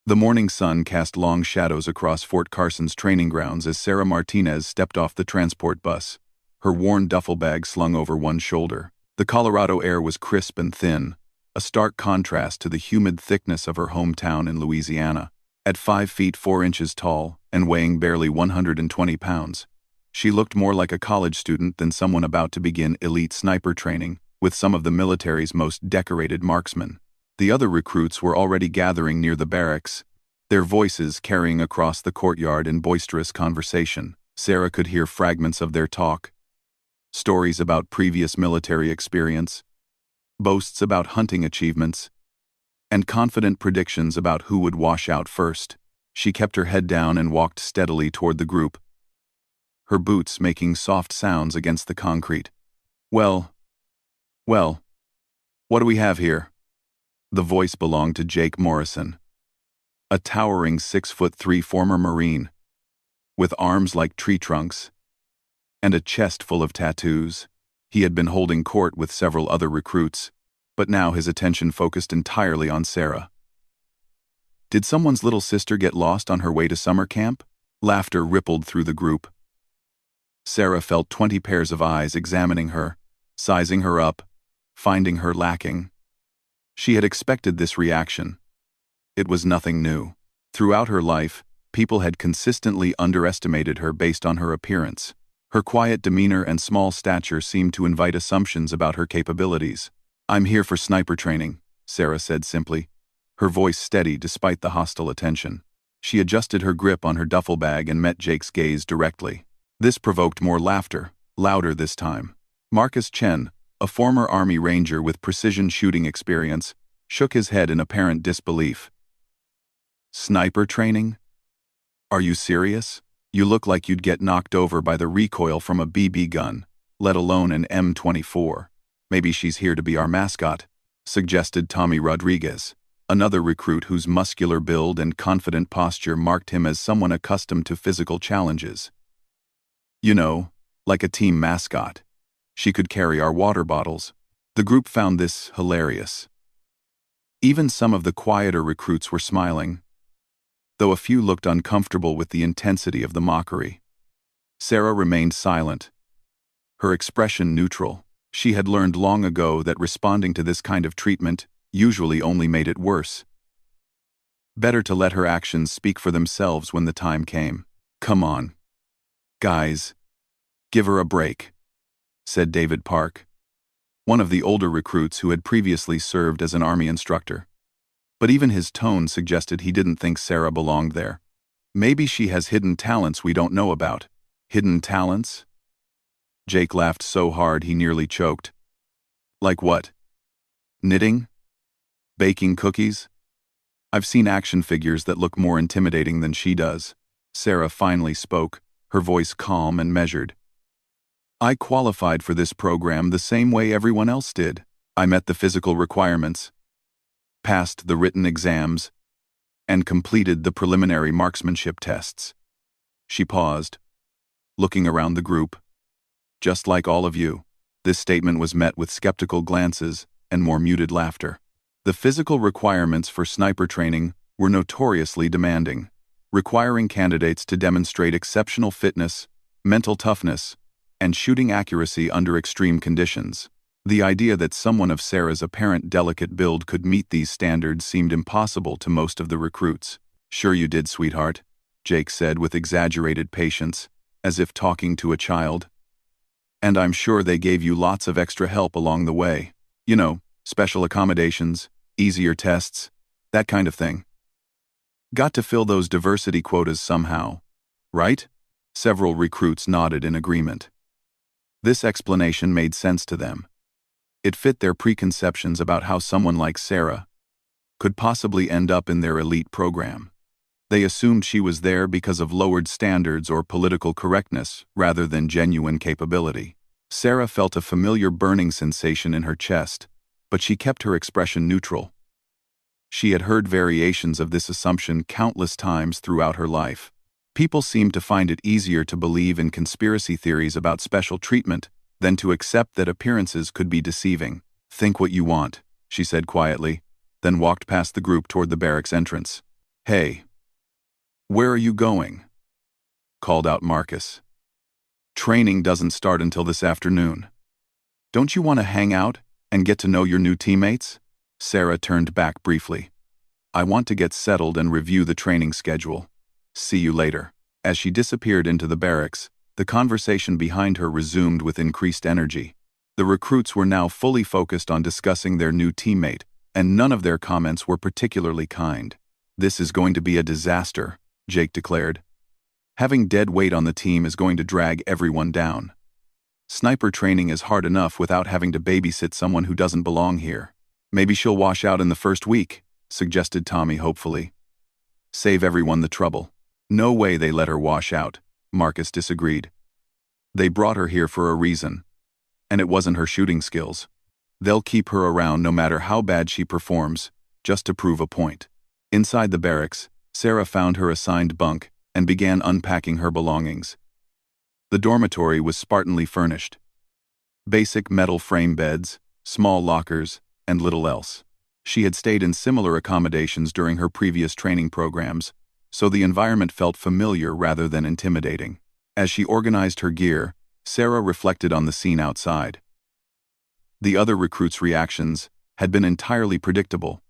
The morning sun cast long shadows across Fort Carson's training grounds as Sarah Martinez stepped off the transport bus, her worn duffel bag slung over one shoulder. The Colorado air was crisp and thin, a stark contrast to the humid thickness of her hometown in Louisiana. At 5 feet 4 inches tall and weighing barely 120 pounds, she looked more like a college student than someone about to begin elite sniper training with some of the military's most decorated marksmen. The other recruits were already gathering near the barracks, their voices carrying across the courtyard in boisterous conversation. Sarah could hear fragments of their talk, stories about previous military experience, boasts about hunting achievements, and confident predictions about who would wash out first. She kept her head down and walked steadily toward the group, her boots making soft sounds against the concrete. Well, what do we have here? The voice belonged to Jake Morrison, a towering 6'3" former Marine, with arms like tree trunks and a chest full of tattoos. He had been holding court with several other recruits, but now his attention focused entirely on Sarah. Did someone's little sister get lost on her way to summer camp? Laughter rippled through the group. Sarah felt 20 pairs of eyes examining her, sizing her up, finding her lacking. She had expected this reaction. It was nothing new. Throughout her life, people had consistently underestimated her based on her appearance. Her quiet demeanor and small stature seemed to invite assumptions about her capabilities. "I'm here for sniper training," Sarah said simply, her voice steady despite the hostile attention. She adjusted her grip on her duffel bag and met Jake's gaze directly. This provoked more laughter, louder this time. Marcus Chen, a former Army Ranger with precision shooting experience, shook his head in apparent disbelief. "Sniper training? Are you serious? You look like you'd get knocked over by the recoil from a BB gun, let alone an M24. Maybe she's here to be our mascot," suggested Tommy Rodriguez, another recruit whose muscular build and confident posture marked him as someone accustomed to physical challenges. "You know, like a team mascot. She could carry our water bottles." The group found this hilarious. Even some of the quieter recruits were smiling, though a few looked uncomfortable with the intensity of the mockery. Sarah remained silent, her expression neutral. She had learned long ago that responding to this kind of treatment usually only made it worse. Better to let her actions speak for themselves when the time came. "Come on, guys, give her a break," said David Park, one of the older recruits who had previously served as an Army instructor. But even his tone suggested he didn't think Sarah belonged there. "Maybe she has hidden talents we don't know about." "Hidden talents?" Jake laughed so hard he nearly choked. "Like what? Knitting? Baking cookies? I've seen action figures that look more intimidating than she does." Sarah finally spoke, her voice calm and measured. "I qualified for this program the same way everyone else did. I met the physical requirements, passed the written exams, and completed the preliminary marksmanship tests." She paused, looking around the group. "Just like all of you." This statement was met with skeptical glances and more muted laughter. The physical requirements for sniper training were notoriously demanding, requiring candidates to demonstrate exceptional fitness, mental toughness, and shooting accuracy under extreme conditions. The idea that someone of Sarah's apparent delicate build could meet these standards seemed impossible to most of the recruits. "Sure you did, sweetheart," Jake said with exaggerated patience, as if talking to a child. "And I'm sure they gave you lots of extra help along the way. You know, special accommodations, easier tests, that kind of thing. Got to fill those diversity quotas somehow, right?" Several recruits nodded in agreement. This explanation made sense to them. It fit their preconceptions about how someone like Sarah could possibly end up in their elite program. They assumed she was there because of lowered standards or political correctness rather than genuine capability. Sarah felt a familiar burning sensation in her chest, but she kept her expression neutral. She had heard variations of this assumption countless times throughout her life. People seemed to find it easier to believe in conspiracy theories about special treatment than to accept that appearances could be deceiving. "Think what you want," she said quietly, then walked past the group toward the barracks entrance. "Hey, where are you going?" called out Marcus. "Training doesn't start until this afternoon. Don't you want to hang out and get to know your new teammates?" Sarah turned back briefly. "I want to get settled and review the training schedule. See you later." As she disappeared into the barracks, the conversation behind her resumed with increased energy. The recruits were now fully focused on discussing their new teammate, and none of their comments were particularly kind. "This is going to be a disaster," Jake declared. "Having dead weight on the team is going to drag everyone down. Sniper training is hard enough without having to babysit someone who doesn't belong here." "Maybe she'll wash out in the first week," suggested Tommy hopefully. "Save everyone the trouble." "No way they let her wash out," Marcus disagreed. "They brought her here for a reason. And it wasn't her shooting skills. They'll keep her around no matter how bad she performs, just to prove a point." Inside the barracks, Sarah found her assigned bunk and began unpacking her belongings. The dormitory was spartanly furnished. Basic metal frame beds, small lockers, and little else. She had stayed in similar accommodations during her previous training programs, so the environment felt familiar rather than intimidating. As she organized her gear, Sarah reflected on the scene outside. The other recruits' reactions had been entirely predictable.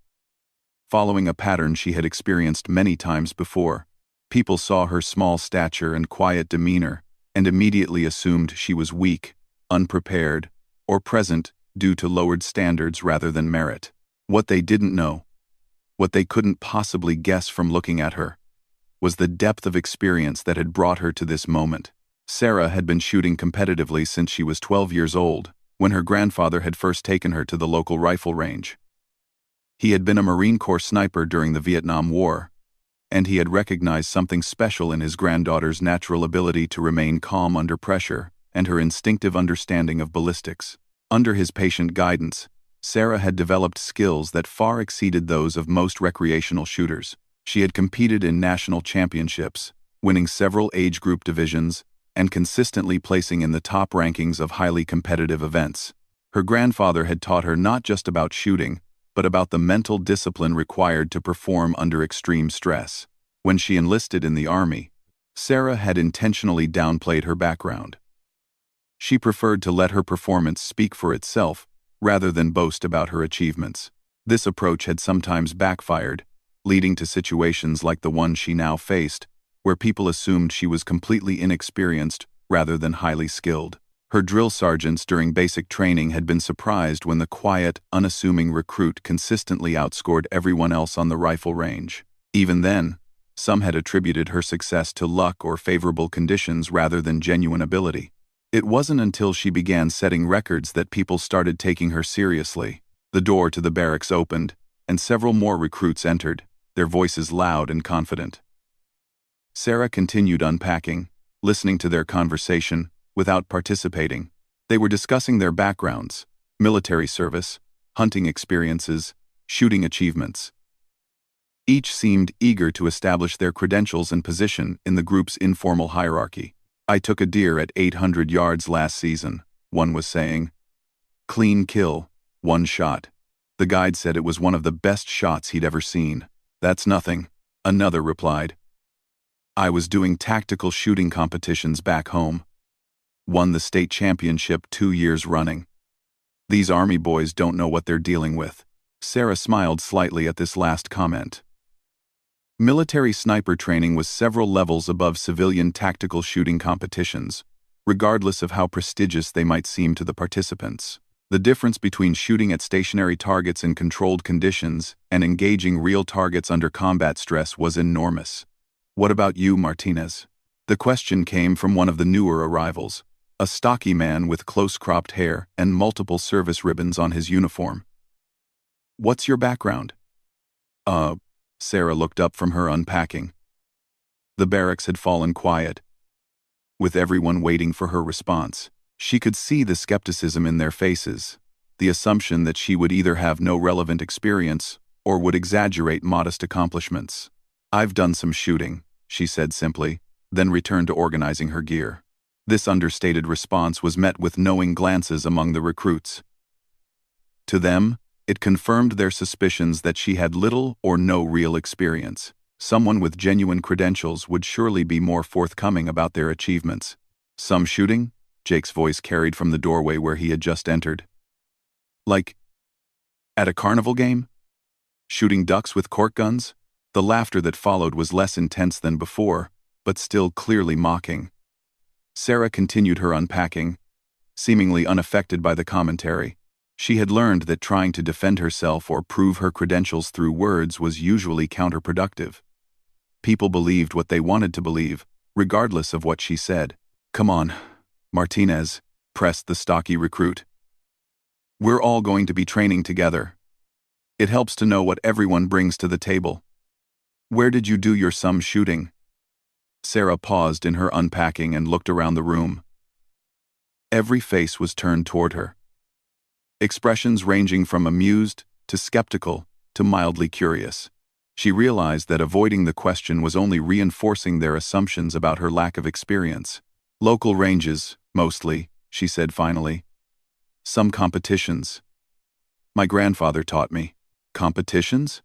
Following a pattern she had experienced many times before, people saw her small stature and quiet demeanor and immediately assumed she was weak, unprepared, or present due to lowered standards rather than merit. What they didn't know, what they couldn't possibly guess from looking at her, was the depth of experience that had brought her to this moment. Sarah had been shooting competitively since she was 12 years old, when her grandfather had first taken her to the local rifle range. He had been a Marine Corps sniper during the Vietnam War, and he had recognized something special in his granddaughter's natural ability to remain calm under pressure and her instinctive understanding of ballistics. Under his patient guidance, Sarah had developed skills that far exceeded those of most recreational shooters. She had competed in national championships, winning several age group divisions, and consistently placing in the top rankings of highly competitive events. Her grandfather had taught her not just about shooting, but about the mental discipline required to perform under extreme stress. When she enlisted in the Army, Sarah had intentionally downplayed her background. She preferred to let her performance speak for itself, rather than boast about her achievements. This approach had sometimes backfired, leading to situations like the one she now faced, where people assumed she was completely inexperienced rather than highly skilled. Her drill sergeants during basic training had been surprised when the quiet, unassuming recruit consistently outscored everyone else on the rifle range. Even then, some had attributed her success to luck or favorable conditions rather than genuine ability. It wasn't until she began setting records that people started taking her seriously. The door to the barracks opened, and several more recruits entered, their voices loud and confident. Sarah continued unpacking, listening to their conversation, without participating. They were discussing their backgrounds, military service, hunting experiences, shooting achievements. Each seemed eager to establish their credentials and position in the group's informal hierarchy. "I took a deer at 800 yards last season," one was saying. "Clean kill, one shot. The guide said it was one of the best shots he'd ever seen." "That's nothing," another replied. "I was doing tactical shooting competitions back home. Won the state championship 2 years running. These Army boys don't know what they're dealing with." Sarah smiled slightly at this last comment. Military sniper training was several levels above civilian tactical shooting competitions, regardless of how prestigious they might seem to the participants. The difference between shooting at stationary targets in controlled conditions and engaging real targets under combat stress was enormous. "What about you, Martinez?" The question came from one of the newer arrivals, a stocky man with close-cropped hair and multiple service ribbons on his uniform. "What's your background?" Sarah looked up from her unpacking. The barracks had fallen quiet, with everyone waiting for her response. She could see the skepticism in their faces, the assumption that she would either have no relevant experience or would exaggerate modest accomplishments. "I've done some shooting," she said simply, then returned to organizing her gear. This understated response was met with knowing glances among the recruits. To them, it confirmed their suspicions that she had little or no real experience. Someone with genuine credentials would surely be more forthcoming about their achievements. Some shooting? Jake's voice carried from the doorway where he had just entered. Like, at a carnival game? Shooting ducks with cork guns? The laughter that followed was less intense than before, but still clearly mocking. Sarah continued her unpacking, seemingly unaffected by the commentary. She had learned that trying to defend herself or prove her credentials through words was usually counterproductive. People believed what they wanted to believe, regardless of what she said. "Come on, Martinez," pressed the stocky recruit. "We're all going to be training together. It helps to know what everyone brings to the table. Where did you do your some shooting?" Sarah paused in her unpacking and looked around the room. Every face was turned toward her. Expressions ranging from amused to skeptical to mildly curious. She realized that avoiding the question was only reinforcing their assumptions about her lack of experience. "Local ranges, mostly," she said finally. "Some competitions. My grandfather taught me." "Competitions?"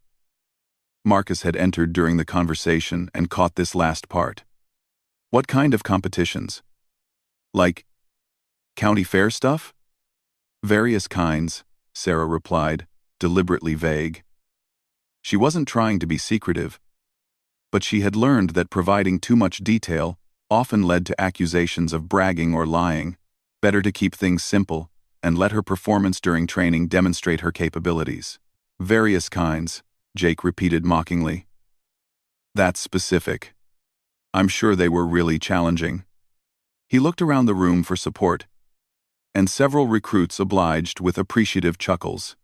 Marcus had entered during the conversation and caught this last part. "What kind of competitions? Like, county fair stuff?" "Various kinds," Sarah replied, deliberately vague. She wasn't trying to be secretive, but she had learned that providing too much detail often led to accusations of bragging or lying. Better to keep things simple and let her performance during training demonstrate her capabilities. "Various kinds," Jake repeated mockingly. "That's specific. I'm sure they were really challenging." He looked around the room for support, and several recruits obliged with appreciative chuckles.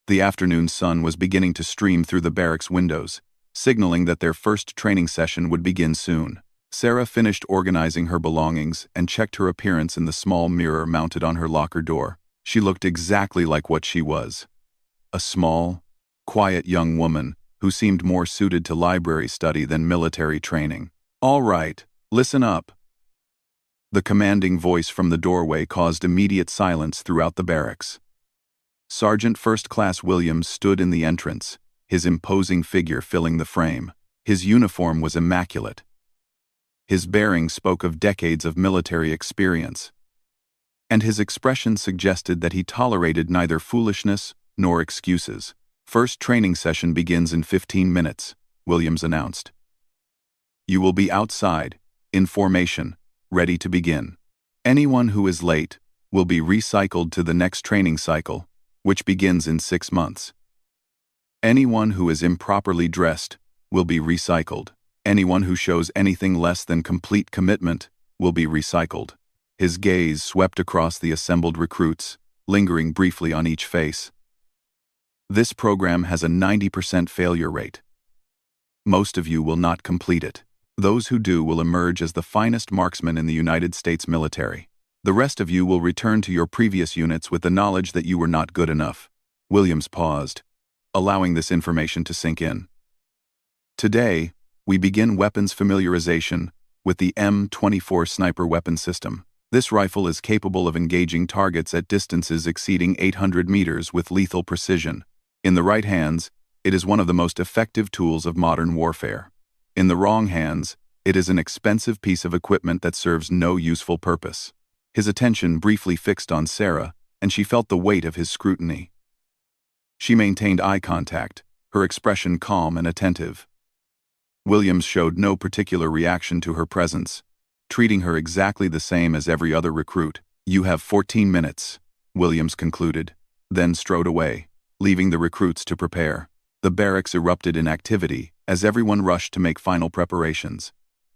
The afternoon sun was beginning to stream through the barracks windows, signaling that their first training session would begin soon. Sarah finished organizing her belongings and checked her appearance in the small mirror mounted on her locker door. She looked exactly like what she was. A small, quiet young woman who seemed more suited to library study than military training. "All right, listen up." The commanding voice from the doorway caused immediate silence throughout the barracks. Sergeant First Class Williams stood in the entrance, his imposing figure filling the frame. His uniform was immaculate. His bearing spoke of decades of military experience, and his expression suggested that he tolerated neither foolishness nor excuses. "First training session begins in 15 minutes, Williams announced. "You will be outside, in formation, ready to begin. Anyone who is late will be recycled to the next training cycle, which begins in 6 months. Anyone who is improperly dressed will be recycled. Anyone who shows anything less than complete commitment will be recycled." His gaze swept across the assembled recruits, lingering briefly on each face. "This program has a 90% failure rate. Most of you will not complete it. Those who do will emerge as the finest marksmen in the United States military. The rest of you will return to your previous units with the knowledge that you were not good enough." Williams paused, allowing this information to sink in. "Today, we begin weapons familiarization with the M24 sniper weapon system. This rifle is capable of engaging targets at distances exceeding 800 meters with lethal precision. In the right hands, it is one of the most effective tools of modern warfare. In the wrong hands, it is an expensive piece of equipment that serves no useful purpose." His attention briefly fixed on Sarah, and she felt the weight of his scrutiny. She maintained eye contact, her expression calm and attentive. Williams showed no particular reaction to her presence, treating her exactly the same as every other recruit. "You have 14 minutes, Williams concluded, then strode away, leaving the recruits to prepare. The barracks erupted in activity as everyone rushed to make final preparations.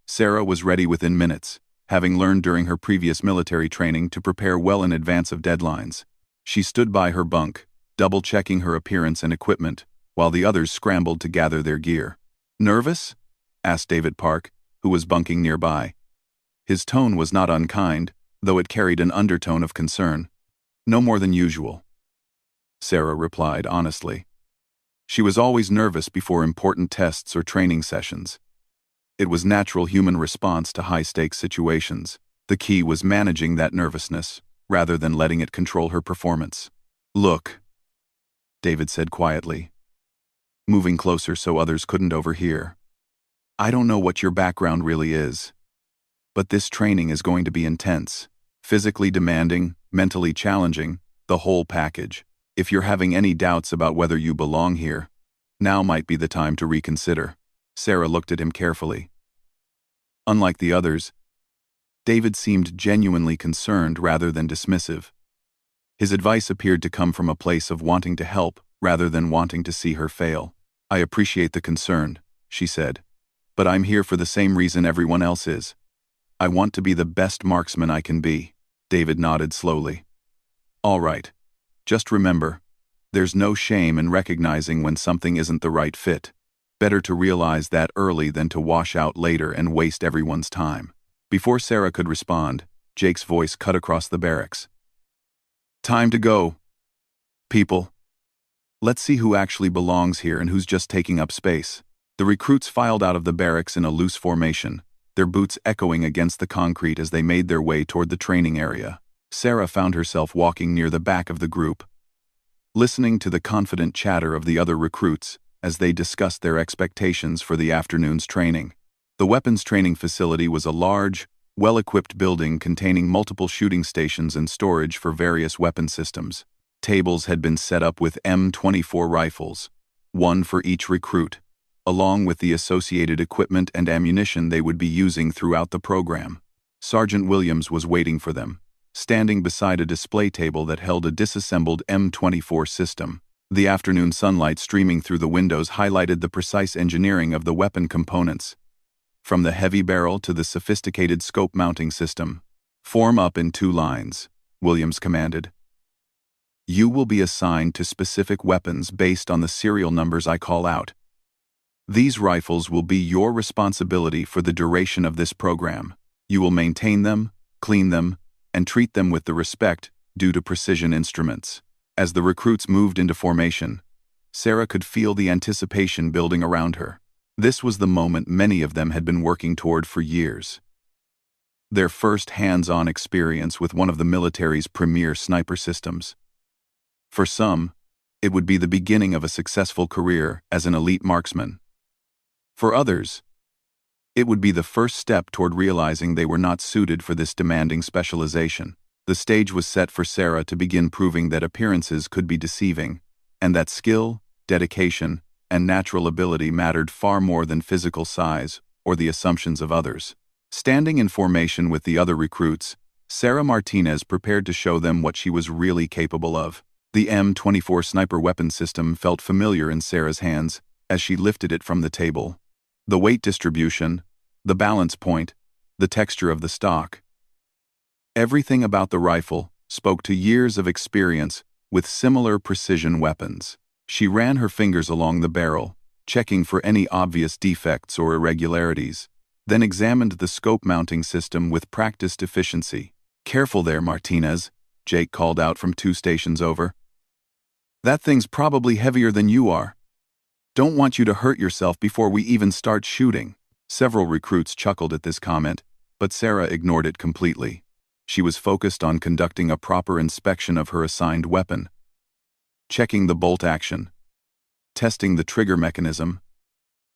Sarah was ready within minutes, having learned during her previous military training to prepare well in advance of deadlines. She stood by her bunk, double-checking her appearance and equipment, while the others scrambled to gather their gear. "Nervous?" asked David Park, who was bunking nearby. His tone was not unkind, though it carried an undertone of concern. "No more than usual," Sarah replied honestly. She was always nervous before important tests or training sessions. It was natural human response to high-stakes situations. The key was managing that nervousness, rather than letting it control her performance. "Look," David said quietly, moving closer so others couldn't overhear. I don't know what your background really is, but this training is going to be intense, physically demanding, mentally challenging, the whole package. If you're having any doubts about whether you belong here, now might be the time to reconsider." Sarah looked at him carefully. Unlike the others, David seemed genuinely concerned rather than dismissive. His advice appeared to come from a place of wanting to help rather than wanting to see her fail. "I appreciate the concern," she said, "but I'm here for the same reason everyone else is. I want to be the best marksman I can be." David nodded slowly. "All right. Just remember, there's no shame in recognizing when something isn't the right fit. Better to realize that early than to wash out later and waste everyone's time." Before Sarah could respond, Jake's voice cut across the barracks. "Time to go, people. Let's see who actually belongs here and who's just taking up space." The recruits filed out of the barracks in a loose formation, their boots echoing against the concrete as they made their way toward the training area. Sarah found herself walking near the back of the group, listening to the confident chatter of the other recruits as they discussed their expectations for the afternoon's training. The weapons training facility was a large, well-equipped building containing multiple shooting stations and storage for various weapon systems. Tables had been set up with M24 rifles, one for each recruit, along with the associated equipment and ammunition they would be using throughout the program. Sergeant Williams was waiting for them, standing beside a display table that held a disassembled M24 system. The afternoon sunlight streaming through the windows highlighted the precise engineering of the weapon components, from the heavy barrel to the sophisticated scope mounting system. "Form up in 2 lines," Williams commanded. "You will be assigned to specific weapons based on the serial numbers I call out. These rifles will be your responsibility for the duration of this program. You will maintain them, clean them, and treat them with the respect due to precision instruments." As the recruits moved into formation, Sarah could feel the anticipation building around her. This was the moment many of them had been working toward for years. Their first hands-on experience with one of the military's premier sniper systems. For some, it would be the beginning of a successful career as an elite marksman. For others, it would be the first step toward realizing they were not suited for this demanding specialization. The stage was set for Sarah to begin proving that appearances could be deceiving, and that skill, dedication, and natural ability mattered far more than physical size or the assumptions of others. Standing in formation with the other recruits, Sarah Martinez prepared to show them what she was really capable of. The M24 sniper weapon system felt familiar in Sarah's hands as she lifted it from the table. The weight distribution, the balance point, the texture of the stock. Everything about the rifle spoke to years of experience with similar precision weapons. She ran her fingers along the barrel, checking for any obvious defects or irregularities, then examined the scope mounting system with practiced efficiency. "Careful there, Martinez," Jake called out from 2 stations over. "That thing's probably heavier than you are. Don't want you to hurt yourself before we even start shooting." Several recruits chuckled at this comment, but Sarah ignored it completely. She was focused on conducting a proper inspection of her assigned weapon, checking the bolt action, testing the trigger mechanism,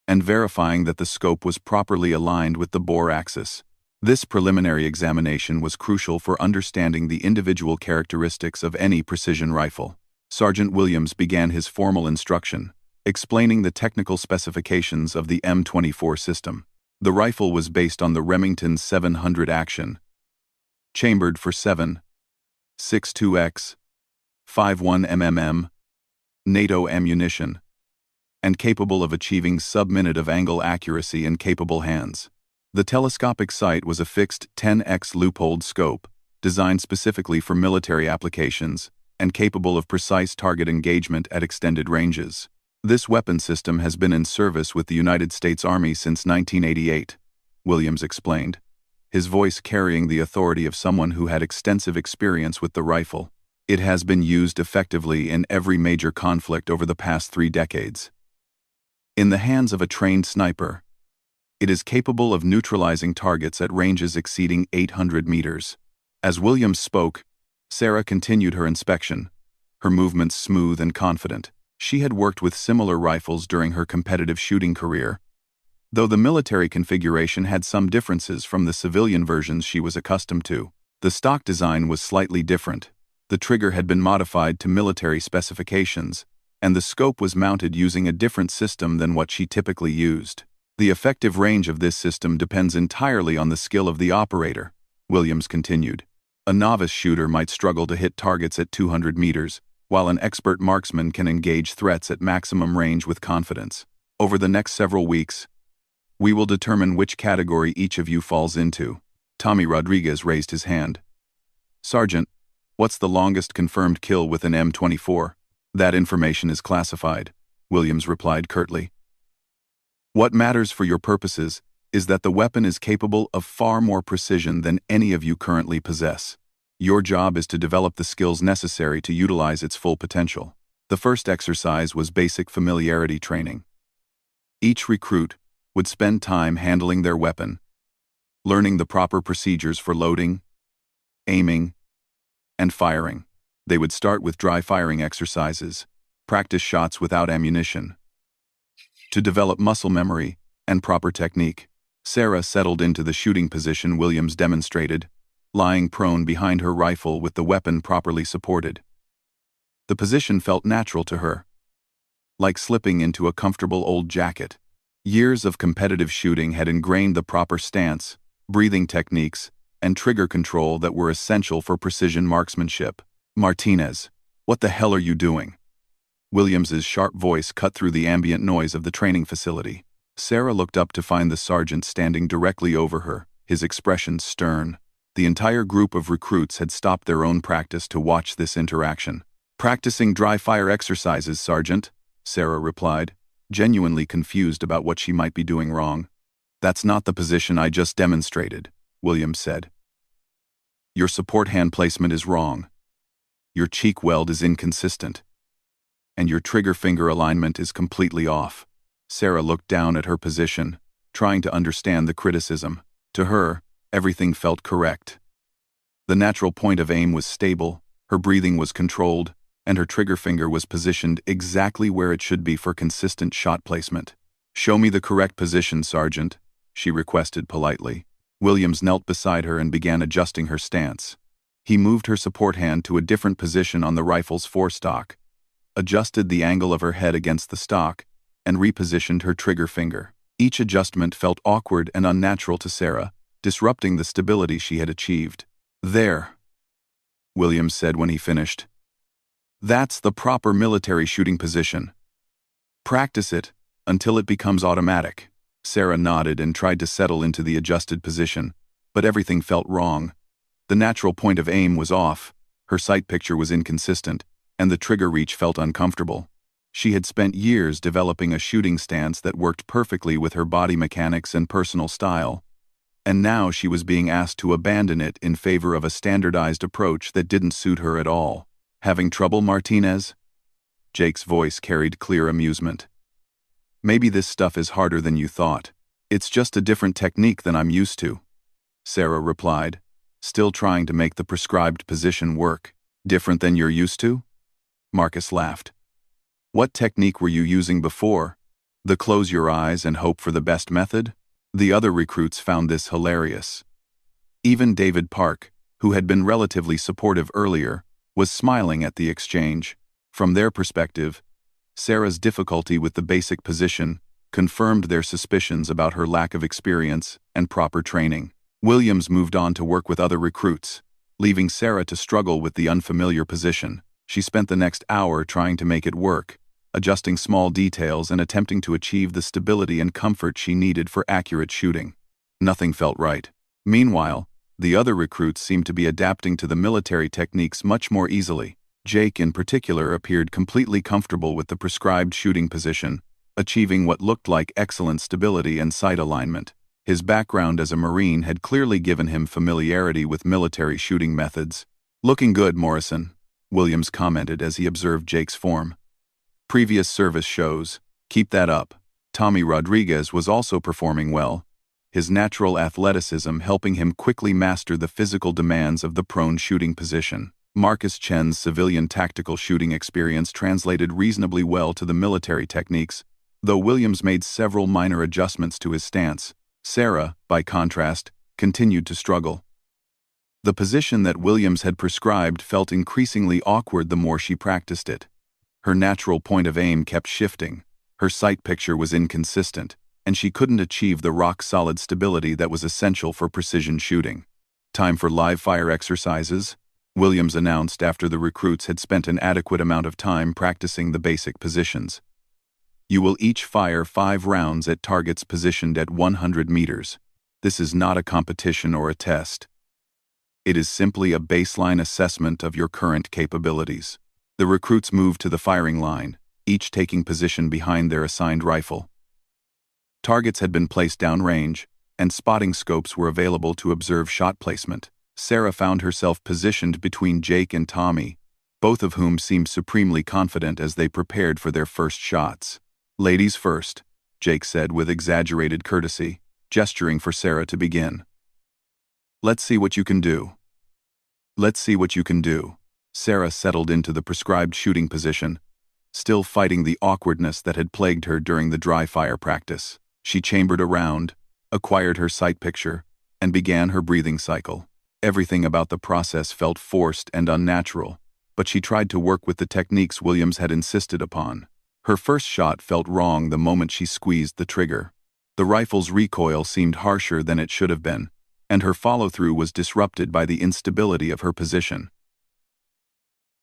and verifying that the scope was properly aligned with the bore axis. This preliminary examination was crucial for understanding the individual characteristics of any precision rifle. Sergeant Williams began his formal instruction, explaining the technical specifications of the M24 system. The rifle was based on the Remington 700 Action, chambered for 7.62x, 5.1 mm, NATO ammunition, and capable of achieving sub-minute of angle accuracy in capable hands. The telescopic sight was a fixed 10x loopholed scope, designed specifically for military applications and capable of precise target engagement at extended ranges. This weapon system has been in service with the United States Army since 1988, Williams explained, his voice carrying the authority of someone who had extensive experience with the rifle. It has been used effectively in every major conflict over the past 3 decades. In the hands of a trained sniper, it is capable of neutralizing targets at ranges exceeding 800 meters. As Williams spoke, Sarah continued her inspection, her movements smooth and confident. She had worked with similar rifles during her competitive shooting career, though the military configuration had some differences from the civilian versions she was accustomed to. The stock design was slightly different. The trigger had been modified to military specifications, and the scope was mounted using a different system than what she typically used. The effective range of this system depends entirely on the skill of the operator, Williams continued. A novice shooter might struggle to hit targets at 200 meters, while an expert marksman can engage threats at maximum range with confidence. Over the next several weeks, we will determine which category each of you falls into. Tommy Rodriguez raised his hand. Sergeant, what's the longest confirmed kill with an M24? That information is classified, Williams replied curtly. What matters for your purposes is that the weapon is capable of far more precision than any of you currently possess. Your job is to develop the skills necessary to utilize its full potential. The first exercise was basic familiarity training. Each recruit would spend time handling their weapon, learning the proper procedures for loading, aiming, and firing. They would start with dry firing exercises, practice shots without ammunition, to develop muscle memory and proper technique. Sarah settled into the shooting position Williams demonstrated, lying prone behind her rifle with the weapon properly supported. The position felt natural to her, like slipping into a comfortable old jacket. Years of competitive shooting had ingrained the proper stance, breathing techniques, and trigger control that were essential for precision marksmanship. Martinez, what the hell are you doing? Williams's sharp voice cut through the ambient noise of the training facility. Sarah looked up to find the sergeant standing directly over her, his expression stern. The entire group of recruits had stopped their own practice to watch this interaction. Practicing dry fire exercises, Sergeant, Sarah replied, genuinely confused about what she might be doing wrong. That's not the position I just demonstrated, Williams said. Your support hand placement is wrong. Your cheek weld is inconsistent. And your trigger finger alignment is completely off. Sarah looked down at her position, trying to understand the criticism. To her, everything felt correct. The natural point of aim was stable, her breathing was controlled, and her trigger finger was positioned exactly where it should be for consistent shot placement. Show me the correct position, Sergeant, she requested politely. Williams knelt beside her and began adjusting her stance. He moved her support hand to a different position on the rifle's forestock, adjusted the angle of her head against the stock, and repositioned her trigger finger. Each adjustment felt awkward and unnatural to Sarah, disrupting the stability she had achieved. There, Williams said when he finished. That's the proper military shooting position. Practice it until it becomes automatic. Sarah nodded and tried to settle into the adjusted position, but everything felt wrong. The natural point of aim was off, her sight picture was inconsistent, and the trigger reach felt uncomfortable. She had spent years developing a shooting stance that worked perfectly with her body mechanics and personal style, and now she was being asked to abandon it in favor of a standardized approach that didn't suit her at all. Having trouble, Martinez? Jake's voice carried clear amusement. Maybe this stuff is harder than you thought. It's just a different technique than I'm used to, Sarah replied, still trying to make the prescribed position work. Different than you're used to? Marcus laughed. What technique were you using before? The close your eyes and hope for the best method? The other recruits found this hilarious. Even David Park, who had been relatively supportive earlier, was smiling at the exchange. From their perspective, Sarah's difficulty with the basic position confirmed their suspicions about her lack of experience and proper training. Williams moved on to work with other recruits, leaving Sarah to struggle with the unfamiliar position. She spent the next hour trying to make it work, adjusting small details and attempting to achieve the stability and comfort she needed for accurate shooting. Nothing felt right. Meanwhile, the other recruits seemed to be adapting to the military techniques much more easily. Jake in particular appeared completely comfortable with the prescribed shooting position, achieving what looked like excellent stability and sight alignment. His background as a Marine had clearly given him familiarity with military shooting methods. Looking good, Morrison, Williams commented as he observed Jake's form. Previous service shows, keep that up. Tommy Rodriguez was also performing well, his natural athleticism helping him quickly master the physical demands of the prone shooting position. Marcus Chen's civilian tactical shooting experience translated reasonably well to the military techniques, Though Williams made several minor adjustments to his stance, Sarah, by contrast, continued to struggle. The position that Williams had prescribed felt increasingly awkward the more she practiced it. Her natural point of aim kept shifting, her sight picture was inconsistent, and she couldn't achieve the rock-solid stability that was essential for precision shooting. "Time for live-fire exercises," Williams announced after the recruits had spent an adequate amount of time practicing the basic positions. "You will each fire 5 rounds at targets positioned at 100 meters. This is not a competition or a test. It is simply a baseline assessment of your current capabilities." The recruits moved to the firing line, each taking position behind their assigned rifle. Targets had been placed downrange, and spotting scopes were available to observe shot placement. Sarah found herself positioned between Jake and Tommy, both of whom seemed supremely confident as they prepared for their first shots. "Ladies first," Jake said with exaggerated courtesy, gesturing for Sarah to begin. "Let's see what you can do." "Let's see what you can do." Sarah settled into the prescribed shooting position, still fighting the awkwardness that had plagued her during the dry fire practice. She chambered a round, acquired her sight picture, and began her breathing cycle. Everything about the process felt forced and unnatural, but she tried to work with the techniques Williams had insisted upon. Her first shot felt wrong the moment she squeezed the trigger. The rifle's recoil seemed harsher than it should have been, and her follow-through was disrupted by the instability of her position.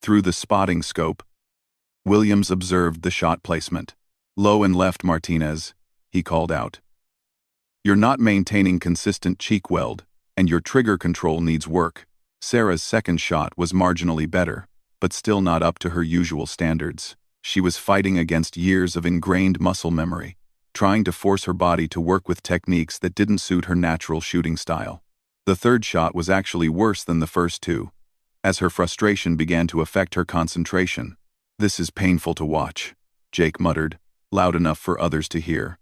Through the spotting scope, Williams observed the shot placement. "Low and left, Martinez," he called out. "You're not maintaining consistent cheek weld, and your trigger control needs work." Sarah's second shot was marginally better, but still not up to her usual standards. She was fighting against years of ingrained muscle memory, trying to force her body to work with techniques that didn't suit her natural shooting style. The third shot was actually worse than the first two, as her frustration began to affect her concentration. "This is painful to watch," Jake muttered, loud enough for others to hear.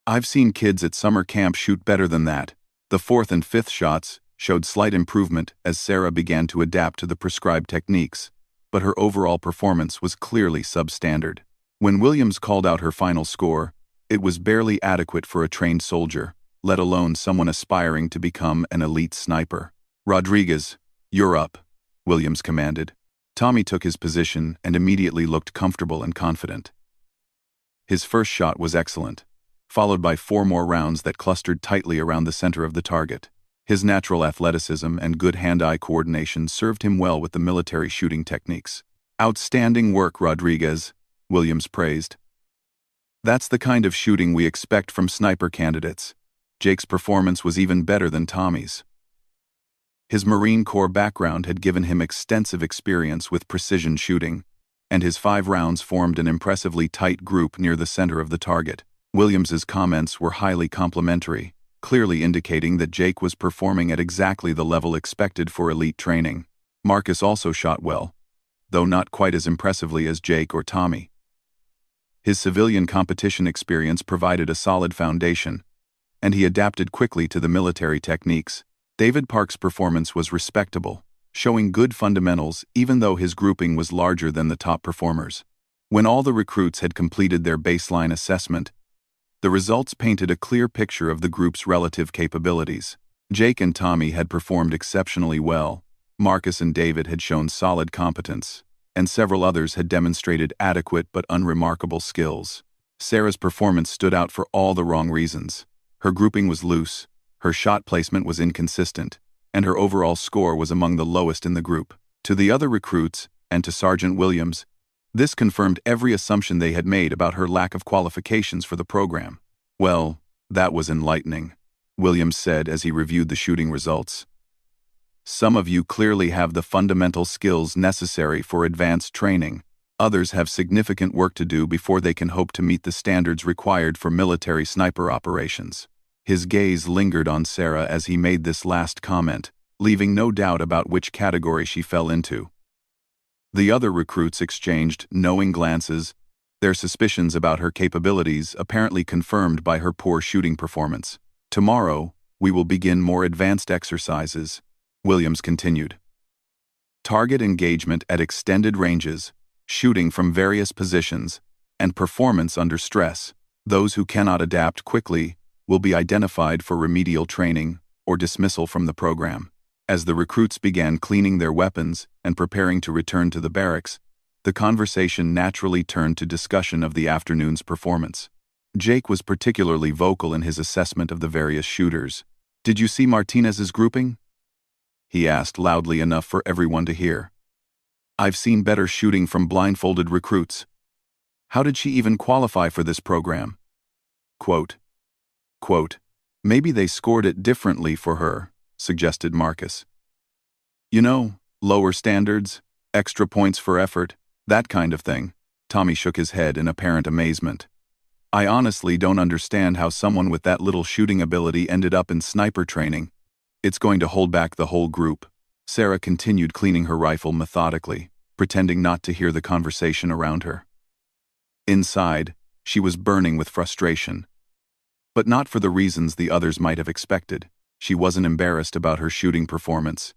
"I've seen kids at summer camp shoot better than that." The fourth and fifth shots showed slight improvement as Sarah began to adapt to the prescribed techniques, but her overall performance was clearly substandard. When Williams called out her final score, it was barely adequate for a trained soldier, let alone someone aspiring to become an elite sniper. "Rodriguez, you're up," Williams commanded. Tommy took his position and immediately looked comfortable and confident. His first shot was excellent, followed by 4 more rounds that clustered tightly around the center of the target. His natural athleticism and good hand-eye coordination served him well with the military shooting techniques. "Outstanding work, Rodriguez," Williams praised. "That's the kind of shooting we expect from sniper candidates." Jake's performance was even better than Tommy's. His Marine Corps background had given him extensive experience with precision shooting, and his 5 rounds formed an impressively tight group near the center of the target. Williams's comments were highly complimentary, clearly indicating that Jake was performing at exactly the level expected for elite training. Marcus also shot well, though not quite as impressively as Jake or Tommy. His civilian competition experience provided a solid foundation, and he adapted quickly to the military techniques. David Park's performance was respectable, showing good fundamentals even though his grouping was larger than the top performers. When all the recruits had completed their baseline assessment, the results painted a clear picture of the group's relative capabilities. Jake and Tommy had performed exceptionally well, Marcus and David had shown solid competence, and several others had demonstrated adequate but unremarkable skills. Sarah's performance stood out for all the wrong reasons. Her grouping was loose, her shot placement was inconsistent, and her overall score was among the lowest in the group. To the other recruits, and to Sergeant Williams, this confirmed every assumption they had made about her lack of qualifications for the program. "Well, that was enlightening," Williams said as he reviewed the shooting results. "Some of you clearly have the fundamental skills necessary for advanced training. Others have significant work to do before they can hope to meet the standards required for military sniper operations." His gaze lingered on Sarah as he made this last comment, leaving no doubt about which category she fell into. The other recruits exchanged knowing glances, their suspicions about her capabilities apparently confirmed by her poor shooting performance. "Tomorrow, we will begin more advanced exercises," Williams continued. "Target engagement at extended ranges, shooting from various positions, and performance under stress. Those who cannot adapt quickly will be identified for remedial training or dismissal from the program. As the recruits began cleaning their weapons and preparing to return to the barracks, the conversation naturally turned to discussion of the afternoon's performance. Jake was particularly vocal in his assessment of the various shooters. "Did you see Martinez's grouping?" he asked loudly enough for everyone to hear. "I've seen better shooting from blindfolded recruits. How did she even qualify for this program?" Quote, "Maybe they scored it differently for her," suggested Marcus. "You know, lower standards, extra points for effort, that kind of thing." Tommy shook his head in apparent amazement. "I honestly don't understand how someone with that little shooting ability ended up in sniper training. It's going to hold back the whole group." Sarah continued cleaning her rifle methodically, pretending not to hear the conversation around her. Inside, she was burning with frustration. But not for the reasons the others might have expected. She wasn't embarrassed about her shooting performance.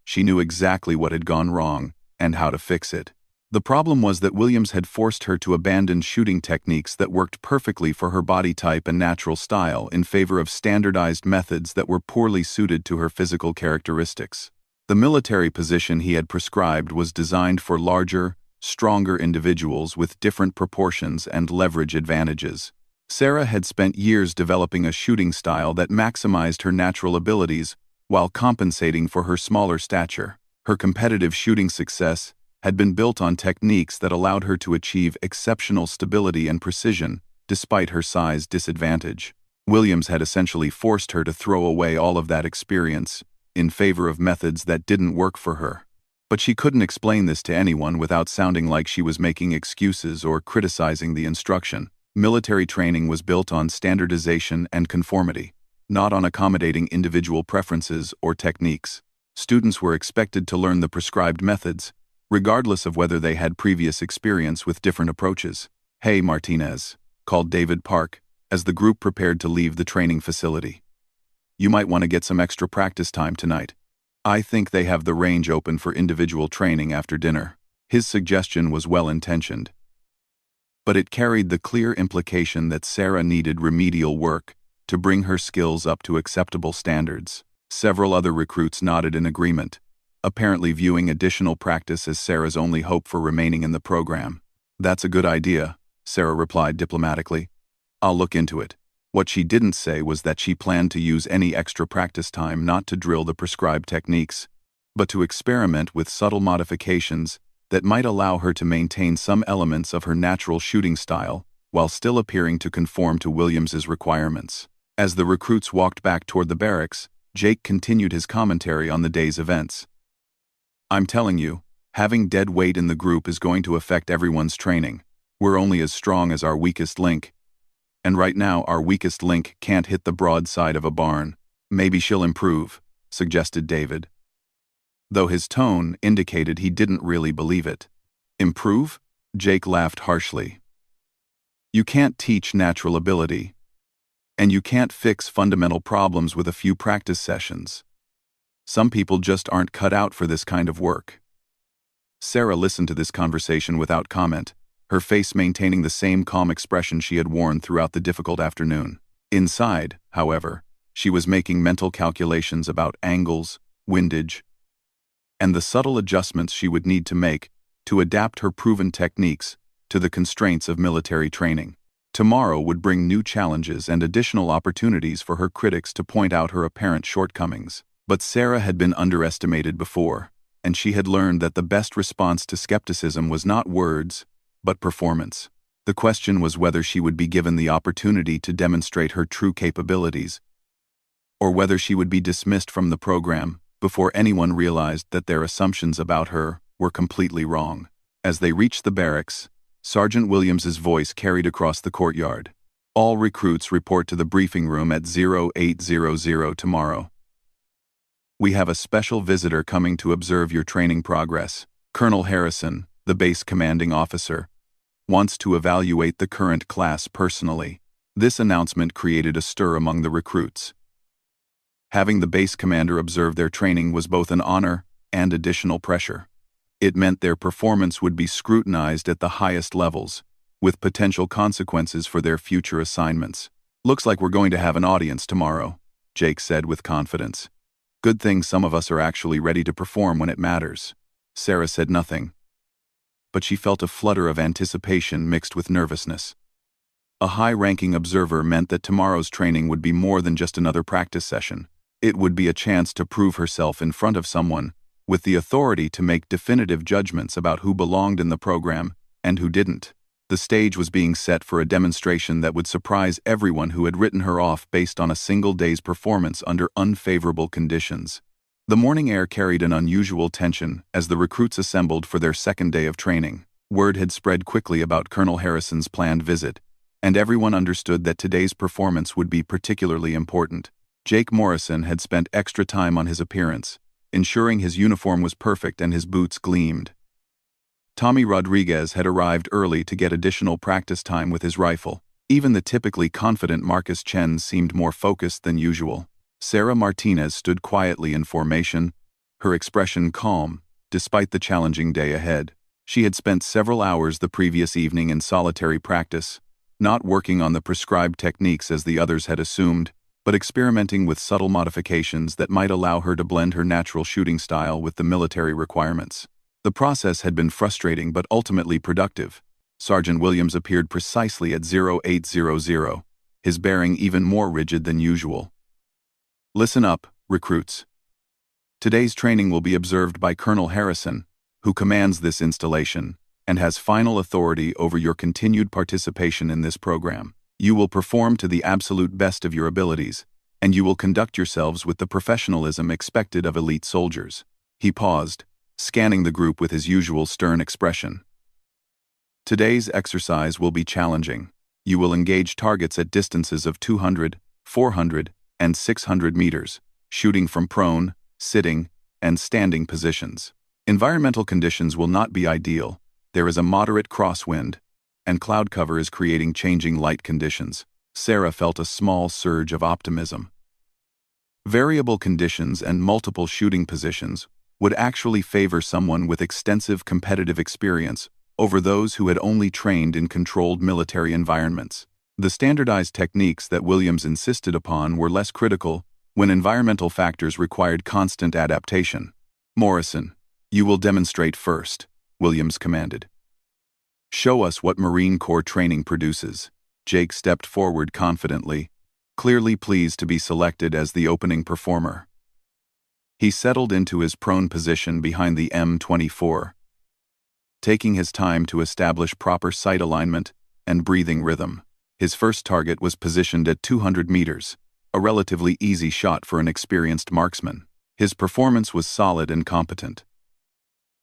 She knew exactly what had gone wrong and how to fix it. The problem was that Williams had forced her to abandon shooting techniques that worked perfectly for her body type and natural style in favor of standardized methods that were poorly suited to her physical characteristics. The military position he had prescribed was designed for larger, stronger individuals with different proportions and leverage advantages. Sarah had spent years developing a shooting style that maximized her natural abilities while compensating for her smaller stature. Her competitive shooting success had been built on techniques that allowed her to achieve exceptional stability and precision despite her size disadvantage. Williams had essentially forced her to throw away all of that experience in favor of methods that didn't work for her. But she couldn't explain this to anyone without sounding like she was making excuses or criticizing the instruction. Military training was built on standardization and conformity, not on accommodating individual preferences or techniques. Students were expected to learn the prescribed methods, regardless of whether they had previous experience with different approaches. "Hey, Martinez," called David Park, as the group prepared to leave the training facility. "You might want to get some extra practice time tonight. I think they have the range open for individual training after dinner." His suggestion was well-intentioned, but it carried the clear implication that Sarah needed remedial work to bring her skills up to acceptable standards. Several other recruits nodded in agreement, apparently viewing additional practice as Sarah's only hope for remaining in the program. "That's a good idea," Sarah replied diplomatically. "I'll look into it." What she didn't say was that she planned to use any extra practice time not to drill the prescribed techniques, but to experiment with subtle modifications that might allow her to maintain some elements of her natural shooting style while still appearing to conform to Williams's requirements. As the recruits walked back toward the barracks, Jake continued his commentary on the day's events. "I'm telling you, having dead weight in the group is going to affect everyone's training. We're only as strong as our weakest link. And right now our weakest link can't hit the broadside of a barn." "Maybe she'll improve," suggested David, though his tone indicated he didn't really believe it. "Improve?" Jake laughed harshly. "You can't teach natural ability. And you can't fix fundamental problems with a few practice sessions. Some people just aren't cut out for this kind of work." Sarah listened to this conversation without comment, her face maintaining the same calm expression she had worn throughout the difficult afternoon. Inside, however, she was making mental calculations about angles, windage, and the subtle adjustments she would need to make to adapt her proven techniques to the constraints of military training. Tomorrow would bring new challenges and additional opportunities for her critics to point out her apparent shortcomings. But Sarah had been underestimated before, and she had learned that the best response to skepticism was not words, but performance. The question was whether she would be given the opportunity to demonstrate her true capabilities, or whether she would be dismissed from the program before anyone realized that their assumptions about her were completely wrong. As they reached the barracks, Sergeant Williams's voice carried across the courtyard. "All recruits report to the briefing room at 0800 tomorrow. We have a special visitor coming to observe your training progress. Colonel Harrison, the base commanding officer, wants to evaluate the current class personally." This announcement created a stir among the recruits. Having the base commander observe their training was both an honor and additional pressure. It meant their performance would be scrutinized at the highest levels, with potential consequences for their future assignments. "Looks like we're going to have an audience tomorrow," Jake said with confidence. "Good thing some of us are actually ready to perform when it matters." Sarah said nothing, but she felt a flutter of anticipation mixed with nervousness. A high-ranking observer meant that tomorrow's training would be more than just another practice session. It would be a chance to prove herself in front of someone with the authority to make definitive judgments about who belonged in the program and who didn't. The stage was being set for a demonstration that would surprise everyone who had written her off based on a single day's performance under unfavorable conditions. The morning air carried an unusual tension as the recruits assembled for their second day of training. Word had spread quickly about Colonel Harrison's planned visit, and everyone understood that today's performance would be particularly important. Jake Morrison had spent extra time on his appearance, ensuring his uniform was perfect and his boots gleamed. Tommy Rodriguez had arrived early to get additional practice time with his rifle. Even the typically confident Marcus Chen seemed more focused than usual. Sarah Martinez stood quietly in formation, her expression calm, despite the challenging day ahead. She had spent several hours the previous evening in solitary practice, not working on the prescribed techniques as the others had assumed, but experimenting with subtle modifications that might allow her to blend her natural shooting style with the military requirements. The process had been frustrating but ultimately productive. Sergeant Williams appeared precisely at 0800, his bearing even more rigid than usual. "Listen up, recruits. Today's training will be observed by Colonel Harrison, who commands this installation and has final authority over your continued participation in this program. You will perform to the absolute best of your abilities, and you will conduct yourselves with the professionalism expected of elite soldiers." He paused, scanning the group with his usual stern expression. "Today's exercise will be challenging. You will engage targets at distances of 200, 400, and 600 meters, shooting from prone, sitting, and standing positions. Environmental conditions will not be ideal. There is a moderate crosswind, and cloud cover is creating changing light conditions." Sarah felt a small surge of optimism. Variable conditions and multiple shooting positions would actually favor someone with extensive competitive experience over those who had only trained in controlled military environments. The standardized techniques that Williams insisted upon were less critical when environmental factors required constant adaptation. "Morrison, you will demonstrate first," Williams commanded. "Show us what Marine Corps training produces." Jake stepped forward confidently, clearly pleased to be selected as the opening performer. He settled into his prone position behind the M24, taking his time to establish proper sight alignment and breathing rhythm. His first target was positioned at 200 meters, a relatively easy shot for an experienced marksman. His performance was solid and competent.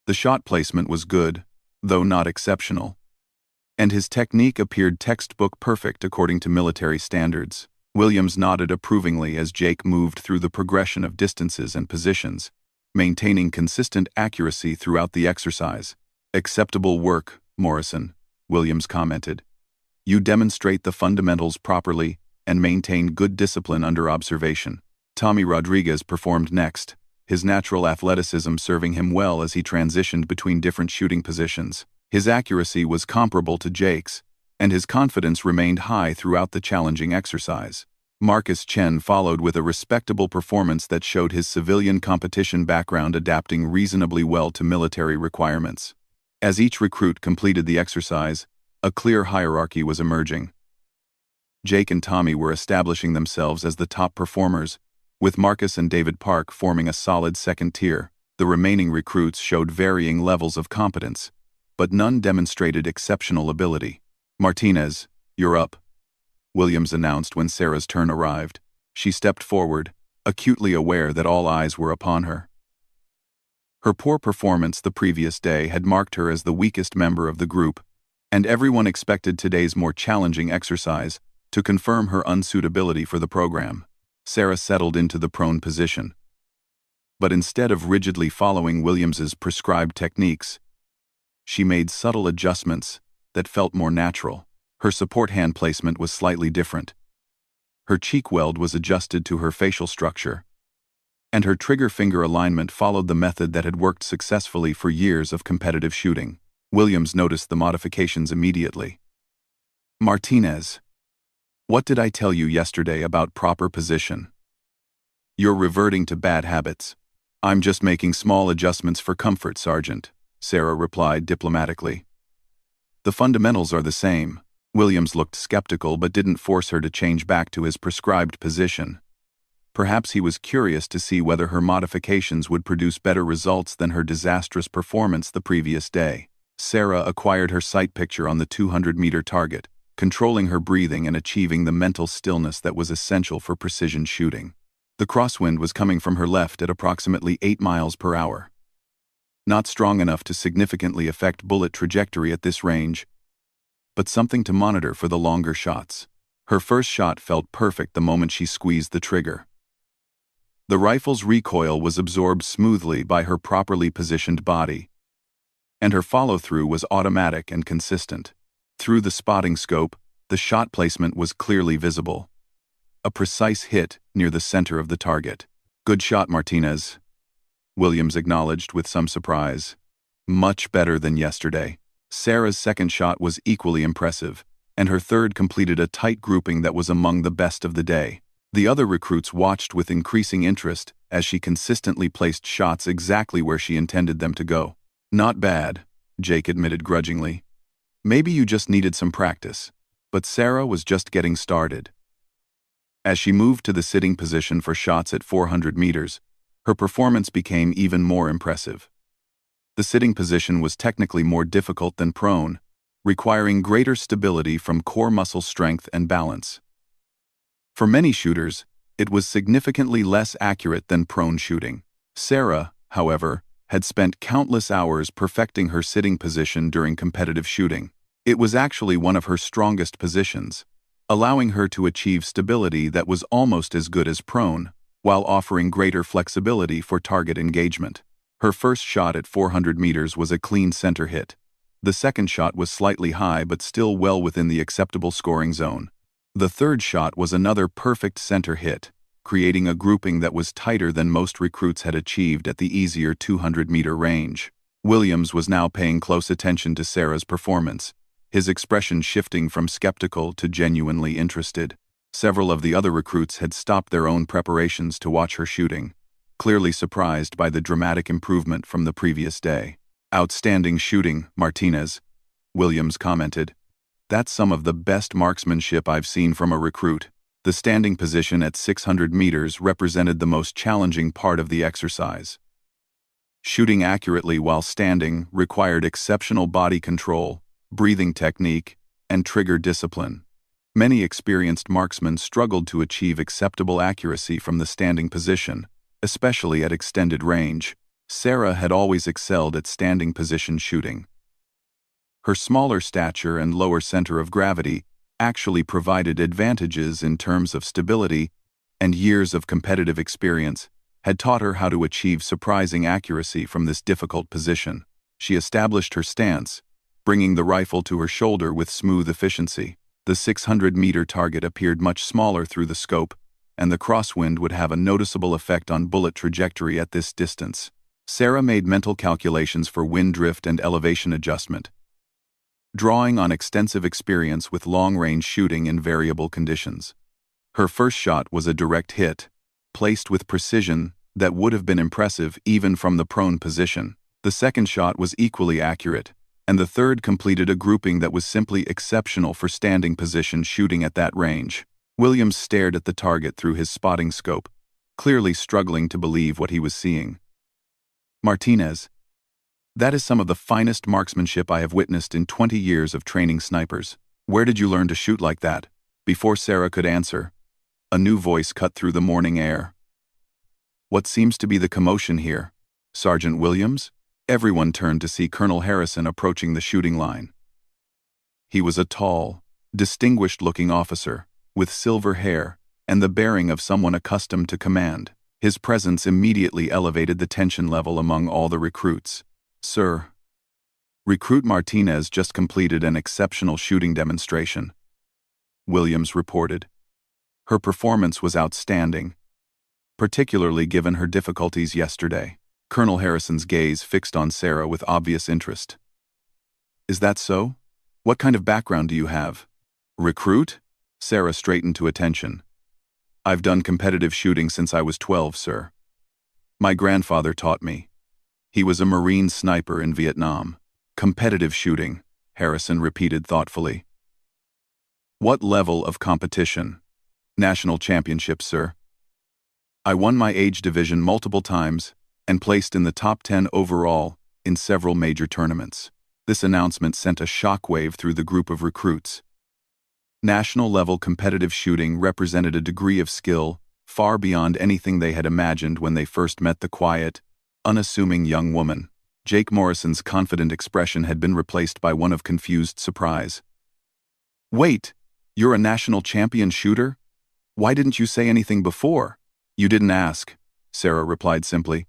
The shot placement was good, though not exceptional, and his technique appeared textbook perfect according to military standards. Williams nodded approvingly as Jake moved through the progression of distances and positions, maintaining consistent accuracy throughout the exercise. "Acceptable work, Morrison," Williams commented. "You demonstrate the fundamentals properly and maintain good discipline under observation." Tommy Rodriguez performed next, his natural athleticism serving him well as he transitioned between different shooting positions. His accuracy was comparable to Jake's, and his confidence remained high throughout the challenging exercise. Marcus Chen followed with a respectable performance that showed his civilian competition background adapting reasonably well to military requirements. As each recruit completed the exercise, a clear hierarchy was emerging. Jake and Tommy were establishing themselves as the top performers, with Marcus and David Park forming a solid second tier. The remaining recruits showed varying levels of competence, but none demonstrated exceptional ability. "Martinez, you're up," Williams announced when Sarah's turn arrived. She stepped forward, acutely aware that all eyes were upon her. Her poor performance the previous day had marked her as the weakest member of the group, and everyone expected today's more challenging exercise to confirm her unsuitability for the program. Sarah settled into the prone position. But instead of rigidly following Williams's prescribed techniques, she made subtle adjustments that felt more natural. Her support hand placement was slightly different. Her cheek weld was adjusted to her facial structure, and her trigger finger alignment followed the method that had worked successfully for years of competitive shooting. Williams noticed the modifications immediately. Martinez, what did I tell you yesterday about proper position? You're reverting to bad habits. I'm just making small adjustments for comfort, Sergeant, Sarah replied diplomatically. The fundamentals are the same. Williams looked skeptical but didn't force her to change back to his prescribed position. Perhaps he was curious to see whether her modifications would produce better results than her disastrous performance the previous day. Sarah acquired her sight picture on the 200-meter target, controlling her breathing and achieving the mental stillness that was essential for precision shooting. The crosswind was coming from her left at approximately 8 miles per hour. Not strong enough to significantly affect bullet trajectory at this range, but something to monitor for the longer shots. Her first shot felt perfect the moment she squeezed the trigger. The rifle's recoil was absorbed smoothly by her properly positioned body, and her follow-through was automatic and consistent. Through the spotting scope, the shot placement was clearly visible. A precise hit near the center of the target. Good shot, Martinez, Williams acknowledged with some surprise. Much better than yesterday. Sarah's second shot was equally impressive, and her third completed a tight grouping that was among the best of the day. The other recruits watched with increasing interest as she consistently placed shots exactly where she intended them to go. Not bad, Jake admitted grudgingly. Maybe you just needed some practice. But Sarah was just getting started. As she moved to the sitting position for shots at 400 meters, her performance became even more impressive. The sitting position was technically more difficult than prone, requiring greater stability from core muscle strength and balance. For many shooters, it was significantly less accurate than prone shooting. Sarah, however, had spent countless hours perfecting her sitting position during competitive shooting. It was actually one of her strongest positions, allowing her to achieve stability that was almost as good as prone, while offering greater flexibility for target engagement. Her first shot at 400 meters was a clean center hit. The second shot was slightly high but still well within the acceptable scoring zone. The third shot was another perfect center hit, creating a grouping that was tighter than most recruits had achieved at the easier 200-meter range. Williams was now paying close attention to Sarah's performance, his expression shifting from skeptical to genuinely interested. Several of the other recruits had stopped their own preparations to watch her shooting, clearly surprised by the dramatic improvement from the previous day. Outstanding shooting, Martinez, Williams commented. That's some of the best marksmanship I've seen from a recruit. The standing position at 600 meters represented the most challenging part of the exercise. Shooting accurately while standing required exceptional body control, breathing technique, and trigger discipline. Many experienced marksmen struggled to achieve acceptable accuracy from the standing position, especially at extended range. Sarah had always excelled at standing position shooting. Her smaller stature and lower center of gravity actually provided advantages in terms of stability, and years of competitive experience had taught her how to achieve surprising accuracy from this difficult position. She established her stance, bringing the rifle to her shoulder with smooth efficiency. The 600-meter target appeared much smaller through the scope, and the crosswind would have a noticeable effect on bullet trajectory at this distance. Sarah made mental calculations for wind drift and elevation adjustment, drawing on extensive experience with long-range shooting in variable conditions. Her first shot was a direct hit, placed with precision that would have been impressive even from the prone position. The second shot was equally accurate, and the third completed a grouping that was simply exceptional for standing position shooting at that range. Williams stared at the target through his spotting scope, clearly struggling to believe what he was seeing. Martinez, that is some of the finest marksmanship I have witnessed in 20 years of training snipers. Where did you learn to shoot like that? Before Sarah could answer, a new voice cut through the morning air. What seems to be the commotion here? Sergeant Williams? Everyone turned to see Colonel Harrison approaching the shooting line. He was a tall, distinguished-looking officer, with silver hair and the bearing of someone accustomed to command. His presence immediately elevated the tension level among all the recruits. Sir, Recruit Martinez just completed an exceptional shooting demonstration, Williams reported. Her performance was outstanding, particularly given her difficulties yesterday. Colonel Harrison's gaze fixed on Sarah with obvious interest. Is that so? What kind of background do you have? Recruit? Sarah straightened to attention. I've done competitive shooting since I was 12, sir. My grandfather taught me. He was a Marine sniper in Vietnam. Competitive shooting, Harrison repeated thoughtfully. What level of competition? National championship, sir. I won my age division multiple times and placed in the top 10 overall in several major tournaments. This announcement sent a shockwave through the group of recruits. National-level competitive shooting represented a degree of skill far beyond anything they had imagined when they first met the quiet, unassuming young woman. Jake Morrison's confident expression had been replaced by one of confused surprise. Wait, you're a national champion shooter? Why didn't you say anything before? You didn't ask, Sarah replied simply.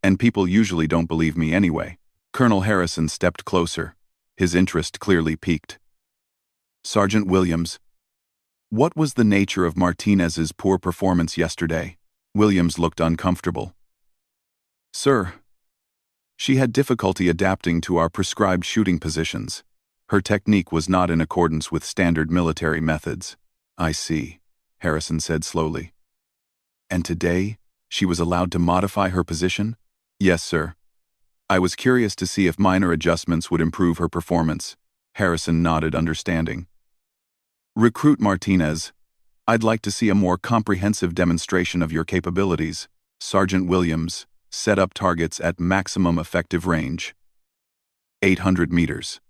And people usually don't believe me anyway. Colonel Harrison stepped closer, his interest clearly piqued. Sergeant Williams, what was the nature of Martinez's poor performance yesterday? Williams looked uncomfortable. Sir, she had difficulty adapting to our prescribed shooting positions. Her technique was not in accordance with standard military methods. I see, Harrison said slowly. And today, she was allowed to modify her position? Yes, sir. I was curious to see if minor adjustments would improve her performance. Harrison nodded understanding. Recruit Martinez, I'd like to see a more comprehensive demonstration of your capabilities. Sergeant Williams, set up targets at maximum effective range. 800 meters.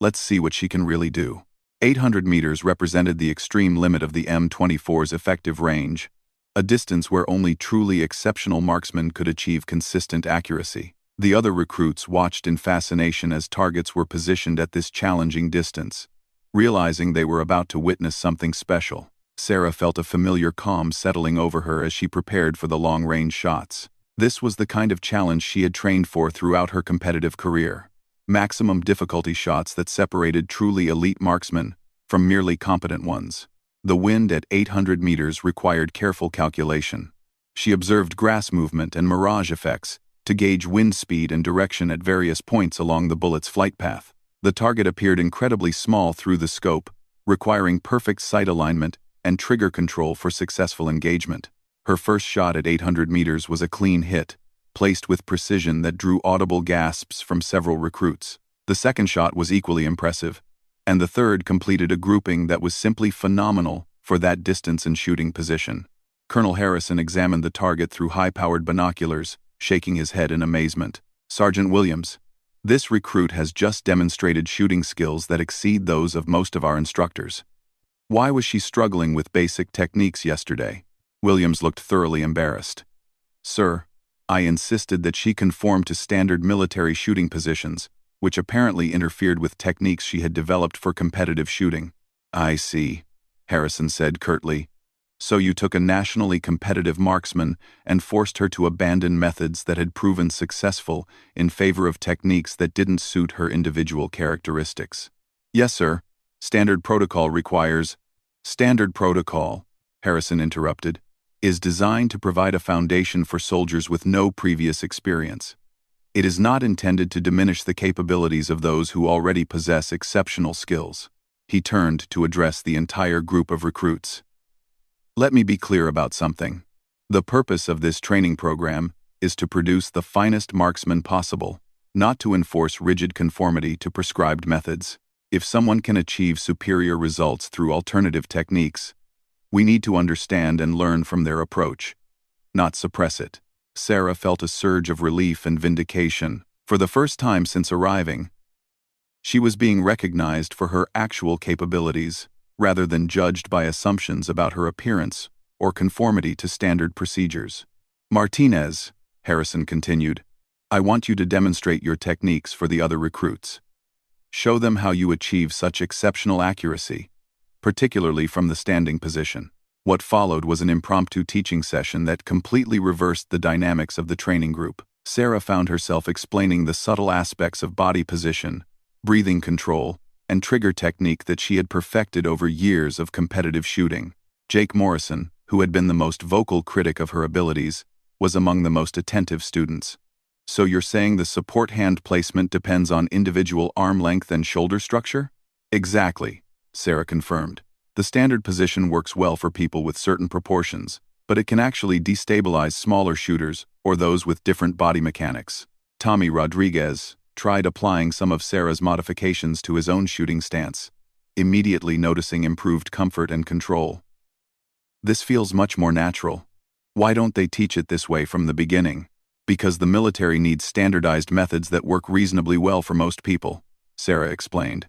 Let's see what she can really do. 800 meters represented the extreme limit of the M24's effective range, a distance where only truly exceptional marksmen could achieve consistent accuracy. The other recruits watched in fascination as targets were positioned at this challenging distance. Realizing they were about to witness something special, Sarah felt a familiar calm settling over her as she prepared for the long-range shots. This was the kind of challenge she had trained for throughout her competitive career. Maximum difficulty shots that separated truly elite marksmen from merely competent ones. The wind at 800 meters required careful calculation. She observed grass movement and mirage effects to gauge wind speed and direction at various points along the bullet's flight path. The target appeared incredibly small through the scope, requiring perfect sight alignment and trigger control for successful engagement. Her first shot at 800 meters was a clean hit, placed with precision that drew audible gasps from several recruits. The second shot was equally impressive, and the third completed a grouping that was simply phenomenal for that distance and shooting position. Colonel Harrison examined the target through high-powered binoculars, shaking his head in amazement. Sergeant Williams, this recruit has just demonstrated shooting skills that exceed those of most of our instructors. Why was she struggling with basic techniques yesterday? Williams looked thoroughly embarrassed. Sir, I insisted that she conform to standard military shooting positions, which apparently interfered with techniques she had developed for competitive shooting. I see, Harrison said curtly. So you took a nationally competitive marksman and forced her to abandon methods that had proven successful in favor of techniques that didn't suit her individual characteristics. Yes, sir. Standard protocol requires... Standard protocol, Harrison interrupted, is designed to provide a foundation for soldiers with no previous experience. It is not intended to diminish the capabilities of those who already possess exceptional skills. He turned to address the entire group of recruits. Let me be clear about something. The purpose of this training program is to produce the finest marksmen possible, not to enforce rigid conformity to prescribed methods. If someone can achieve superior results through alternative techniques, we need to understand and learn from their approach, not suppress it. Sarah felt a surge of relief and vindication. For the first time since arriving, she was being recognized for her actual capabilities, rather than judged by assumptions about her appearance or conformity to standard procedures. Martinez, Harrison continued, I want you to demonstrate your techniques for the other recruits. Show them how you achieve such exceptional accuracy, particularly from the standing position. What followed was an impromptu teaching session that completely reversed the dynamics of the training group. Sarah found herself explaining the subtle aspects of body position, breathing control, and trigger technique that she had perfected over years of competitive shooting. Jake Morrison, who had been the most vocal critic of her abilities, was among the most attentive students. So you're saying the support hand placement depends on individual arm length and shoulder structure? Exactly. Sarah confirmed. The standard position works well for people with certain proportions, but it can actually destabilize smaller shooters or those with different body mechanics. Tommy Rodriguez tried applying some of Sarah's modifications to his own shooting stance, immediately noticing improved comfort and control. This feels much more natural. Why don't they teach it this way from the beginning? Because the military needs standardized methods that work reasonably well for most people, Sarah explained.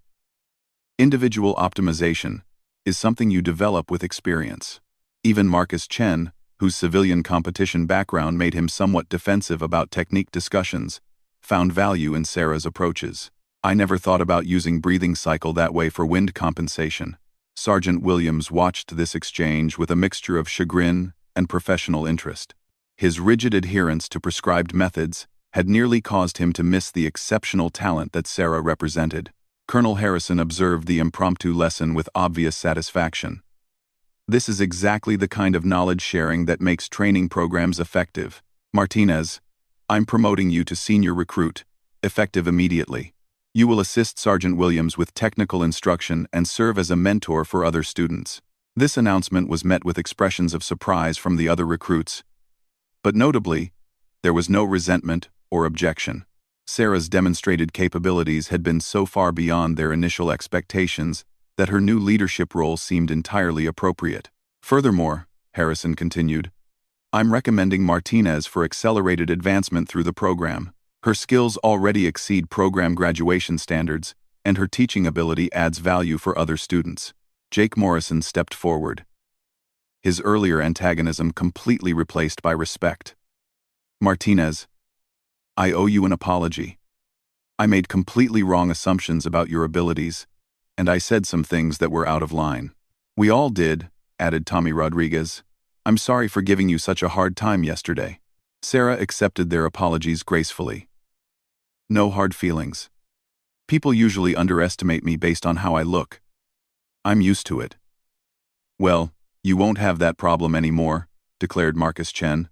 Individual optimization is something you develop with experience. Even Marcus Chen, whose civilian competition background made him somewhat defensive about technique discussions, found value in Sarah's approaches. I never thought about using breathing cycle that way for wind compensation. Sergeant Williams watched this exchange with a mixture of chagrin and professional interest. His rigid adherence to prescribed methods had nearly caused him to miss the exceptional talent that Sarah represented. Colonel Harrison observed the impromptu lesson with obvious satisfaction. This is exactly the kind of knowledge sharing that makes training programs effective. Martinez, I'm promoting you to senior recruit, effective immediately. You will assist Sergeant Williams with technical instruction and serve as a mentor for other students. This announcement was met with expressions of surprise from the other recruits, but notably, there was no resentment or objection. Sarah's demonstrated capabilities had been so far beyond their initial expectations that her new leadership role seemed entirely appropriate. Furthermore, Harrison continued, I'm recommending Martinez for accelerated advancement through the program. Her skills already exceed program graduation standards, and her teaching ability adds value for other students. Jake Morrison stepped forward, his earlier antagonism completely replaced by respect. Martinez, I owe you an apology. I made completely wrong assumptions about your abilities, and I said some things that were out of line. We all did, added Tommy Rodriguez. I'm sorry for giving you such a hard time yesterday. Sarah accepted their apologies gracefully. No hard feelings. People usually underestimate me based on how I look. I'm used to it. Well, you won't have that problem anymore, declared Marcus Chen.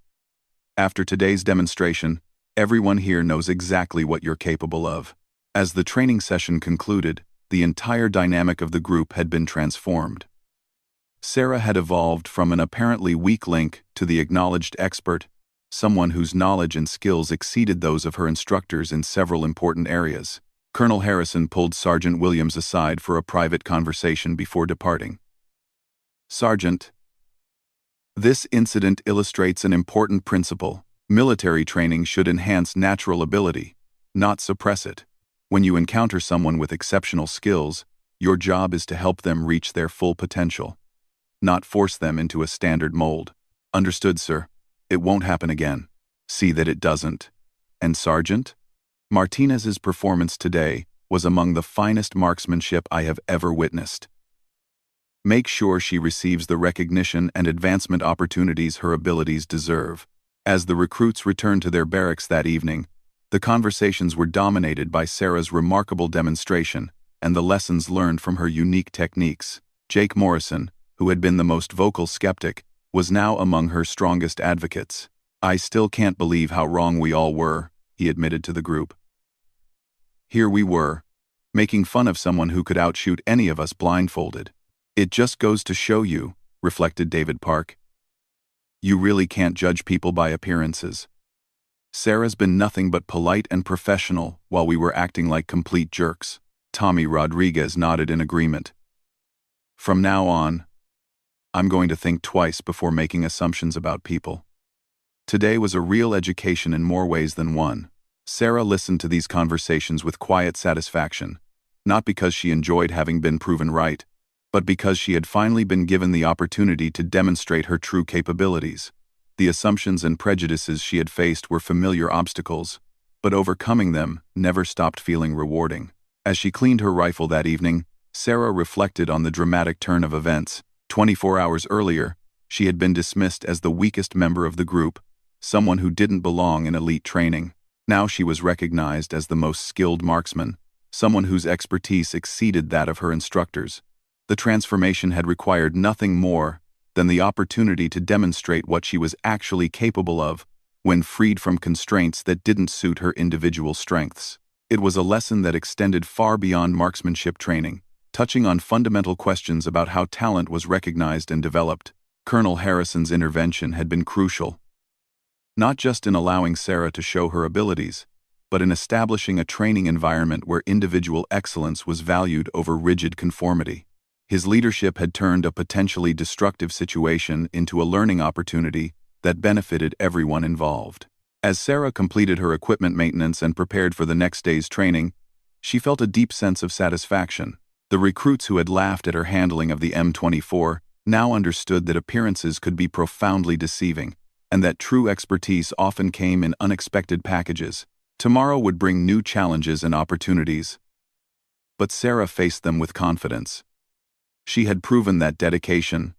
After today's demonstration, everyone here knows exactly what you're capable of. As the training session concluded, the entire dynamic of the group had been transformed. Sarah had evolved from an apparently weak link to the acknowledged expert, someone whose knowledge and skills exceeded those of her instructors in several important areas. Colonel Harrison pulled Sergeant Williams aside for a private conversation before departing. Sergeant, this incident illustrates an important principle. Military training should enhance natural ability, not suppress it. When you encounter someone with exceptional skills, your job is to help them reach their full potential, not force them into a standard mold. Understood, sir. It won't happen again. See that it doesn't. And Sergeant, Martinez's performance today was among the finest marksmanship I have ever witnessed. Make sure she receives the recognition and advancement opportunities her abilities deserve. As the recruits returned to their barracks that evening, the conversations were dominated by Sarah's remarkable demonstration and the lessons learned from her unique techniques. Jake Morrison, who had been the most vocal skeptic, was now among her strongest advocates. I still can't believe how wrong we all were, he admitted to the group. Here we were, making fun of someone who could outshoot any of us blindfolded. It just goes to show you, reflected David Park. You really can't judge people by appearances. Sarah's been nothing but polite and professional while we were acting like complete jerks. Tommy Rodriguez nodded in agreement. From now on, I'm going to think twice before making assumptions about people. Today was a real education in more ways than one. Sarah listened to these conversations with quiet satisfaction, not because she enjoyed having been proven right, but because she had finally been given the opportunity to demonstrate her true capabilities. The assumptions and prejudices she had faced were familiar obstacles, but overcoming them never stopped feeling rewarding. As she cleaned her rifle that evening, Sarah reflected on the dramatic turn of events. 24 hours earlier, she had been dismissed as the weakest member of the group, someone who didn't belong in elite training. Now she was recognized as the most skilled marksman, someone whose expertise exceeded that of her instructors. The transformation had required nothing more than the opportunity to demonstrate what she was actually capable of when freed from constraints that didn't suit her individual strengths. It was a lesson that extended far beyond marksmanship training, touching on fundamental questions about how talent was recognized and developed. Colonel Harrison's intervention had been crucial, not just in allowing Sarah to show her abilities, but in establishing a training environment where individual excellence was valued over rigid conformity. His leadership had turned a potentially destructive situation into a learning opportunity that benefited everyone involved. As Sarah completed her equipment maintenance and prepared for the next day's training, she felt a deep sense of satisfaction. The recruits who had laughed at her handling of the M24 now understood that appearances could be profoundly deceiving, and that true expertise often came in unexpected packages. Tomorrow would bring new challenges and opportunities, but Sarah faced them with confidence. She had proven that dedication,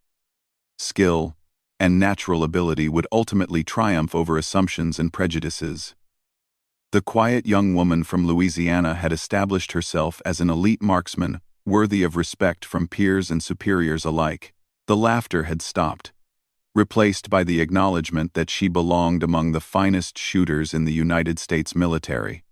skill, and natural ability would ultimately triumph over assumptions and prejudices. The quiet young woman from Louisiana had established herself as an elite marksman, worthy of respect from peers and superiors alike. The laughter had stopped, replaced by the acknowledgement that she belonged among the finest shooters in the United States military.